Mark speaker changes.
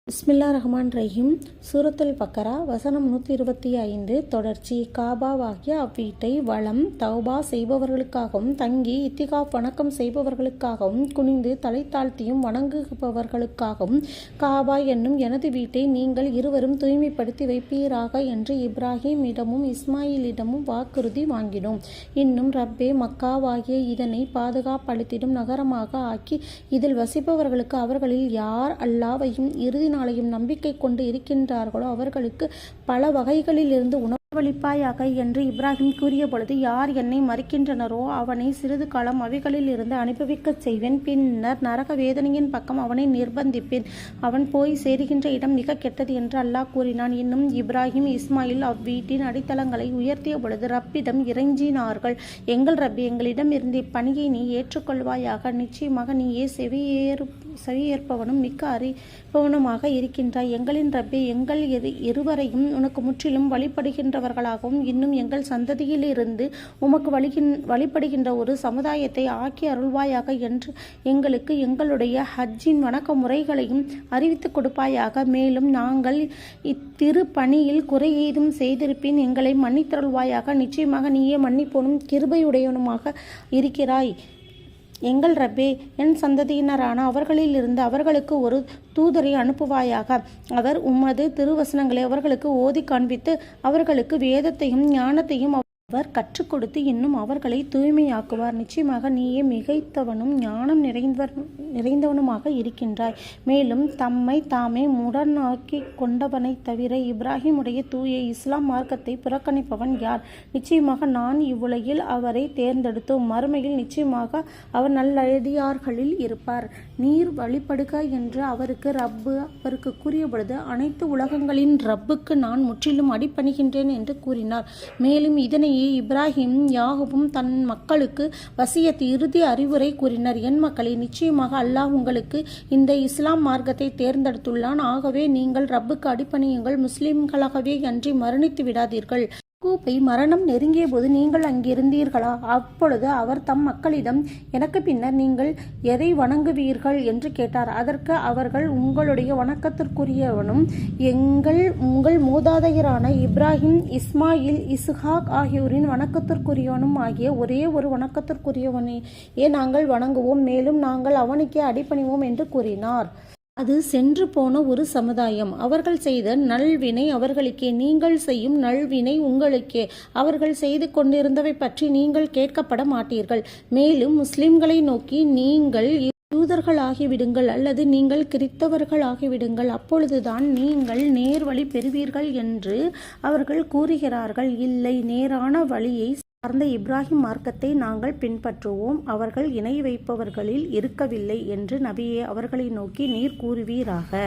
Speaker 1: பிஸ்மில்லாஹிர்ரஹ்மானிர்ரஹீம். சூரத்துல் பக்கரா வசனம் 125. தொடர்ச்சி. காபாவாகிய அவ்வீட்டை வலம் தௌபா செய்பவர்களுக்காகவும் தங்கி இத்திகாப் வணக்கம் செய்பவர்களுக்காகவும் குனிந்து தலை தாழ்த்தியும் வணங்குபவர்களுக்காகவும் காபா என்னும் எனது வீட்டை நீங்கள் இருவரும் தூய்மைப்படுத்தி வைப்பீராக என்று இப்ராஹீமிடமும் இஸ்மாயிலிடமும் வாக்குறுதி வாங்கினோம். இன்னும் ரப்பே, மக்காவாகிய இதனை பாதுகாப்பளித்திடும் நகரமாக ஆக்கி இதில் வசிப்பவர்களுக்கு அவர்களில் யார் அல்லாஹ்வையும் இறுதி நாளையும் நம்பிக்கை கொண்டு இருக்கின்றார்களோ அவர்களுக்கு பல வகைகளிலிருந்து உணவளிப்பாயாக என்று இப்ராஹிம் கூறிய பொழுது, யார் என்னை மறுக்கின்றனரோ அவனை சிறிது காலம் அவைகளில் இருந்து அனுபவிக்கச் செய்வேன், பின்னர் நரக வேதனையின் பக்கம் அவனை நிர்பந்திப்பேன், அவன் போய் சேருகின்ற இடம் மிக கெட்டது என்று அல்லாஹ் கூறினான். இன்னும் இப்ராஹிம் இஸ்மாயில் அவ்வீட்டின் அடித்தளங்களை உயர்த்திய பொழுது ரப்பிடம் இறைஞ்சினார்கள். எங்கள் ரப்பி, எங்களிடம் இருந்து இப்பணியை நீ ஏற்றுக்கொள்வாயாக. நிச்சயமாக நீயே செவியேற்பவனும் மிக்க அறிபவனுமாக இருக்கின்றாய். எங்களின் ரப்பே, எங்கள் இருவரையும் உனக்கு முற்றிலும் வழிபடுகின்றவர்களாகவும் இன்னும் எங்கள் சந்ததியிலிருந்து உமக்கு வழிபடுகின்ற ஒரு சமுதாயத்தை ஆக்கி அருள்வாயாக என்று எங்களுக்கு எங்களுடைய ஹஜ்ஜின் வணக்க முறைகளையும் அறிவித்துக் கொடுப்பாயாக. மேலும் நாங்கள் இத்திரு பணியில் குறை ஏதும் செய்திருப்பின் எங்களை மன்னித்தருள்வாயாக. நிச்சயமாக நீயே மன்னிப்போனும் கிருபையுடையவனுமாக இருக்கிறாய். எங்கள் ரப்பே, என் சந்ததியினரான அவர்களிலிருந்து அவர்களுக்கு ஒரு தூதரை அனுப்புவாயாக. அவர் உமது திருவசனங்களை அவர்களுக்கு ஓதி காண்பித்து அவர்களுக்கு வேதத்தையும் ஞானத்தையும் அவர் கற்றுக் கொடுத்து இன்னும் அவர்களை தூய்மையாக்குவார். நிச்சயமாக நீயே மிகைத்தவனும் ஞானம் நிறைந்தவனுமாக இருக்கின்றாய். மேலும் தம்மை தாமே முரணாக்கி கொண்டவனை தவிர இப்ராஹிமுடைய தூய இஸ்லாம் மார்க்கத்தை புறக்கணிப்பவன் யார்? நிச்சயமாக நான் இவ்வுலகில் அவரை தேர்ந்தெடுத்தோம், மறுமையில் நிச்சயமாக அவர் நல்லடியார்களில் இருப்பார். நீர் வழிபடுக என்று அவருக்கு கூறிய பொழுது, அனைத்து உலகங்களின் ரப்புக்கு நான் முற்றிலும் அடிபணிகின்றேன் என்று கூறினார். மேலும் இதனையே இப்ராஹிம் யாகூபும் தன் மக்களுக்கு வசியத் இறுதி அறிவுரை கூறினர். என் மக்களே, நிச்சயமாக அல்லாஹ் உங்களுக்கு இந்த இஸ்லாம் மார்க்கத்தை தேர்ந்தெடுத்துள்ளான். ஆகவே நீங்கள் ரப்புக்கு அடிபணியுங்கள், முஸ்லிம்களாகவே அன்றி மரணித்து விடாதீர்கள். யாக்கூபை மரணம் நெருங்கிய போது நீங்கள் அங்கிருந்தீர்களா? அப்பொழுது அவர் தம் மக்களிடம், எனக்கு பின்னர் நீங்கள் எதை வணங்குவீர்கள் என்று கேட்டார். அதற்கு அவர்கள், உங்களுடைய வணக்கத்திற்குரியவனும் உங்கள் மூதாதையரான இப்ராஹிம், இஸ்மாயில், இஸ்ஹாக் ஆகியோரின் வணக்கத்திற்குரியவனும் ஆகிய ஒரே ஒரு வணக்கத்திற்குரியவனையே நாங்கள் வணங்குவோம், மேலும் நாங்கள் அவனுக்கே அடிபணிவோம் என்று கூறினார். அது சென்று போன ஒரு சமுதாயம். அவர்கள் செய்த நல்வினை அவர்களுக்கே, நீங்கள் செய்யும் நல்வினை உங்களுக்கே. அவர்கள் செய்து கொண்டிருந்தவை பற்றி நீங்கள் கேட்கப்பட மாட்டீர்கள். மேலும் முஸ்லிம்களை நோக்கி, நீங்கள் யூதர்களாகிவிடுங்கள் அல்லது நீங்கள் கிறித்தவர்களாகிவிடுங்கள், அப்பொழுதுதான் நீங்கள் நேர்வழி பெறுவீர்கள் என்று அவர்கள் கூறுகிறார்கள். இல்லை, நேரான வழியை சார்ந்த இப்ராஹிம் மார்க்கத்தை நாங்கள் பின்பற்றுவோம், அவர்கள் இணை வைப்பவர்களில் இருக்கவில்லை என்று நபியே அவர்களை நோக்கி நீர் கூறுவீராக.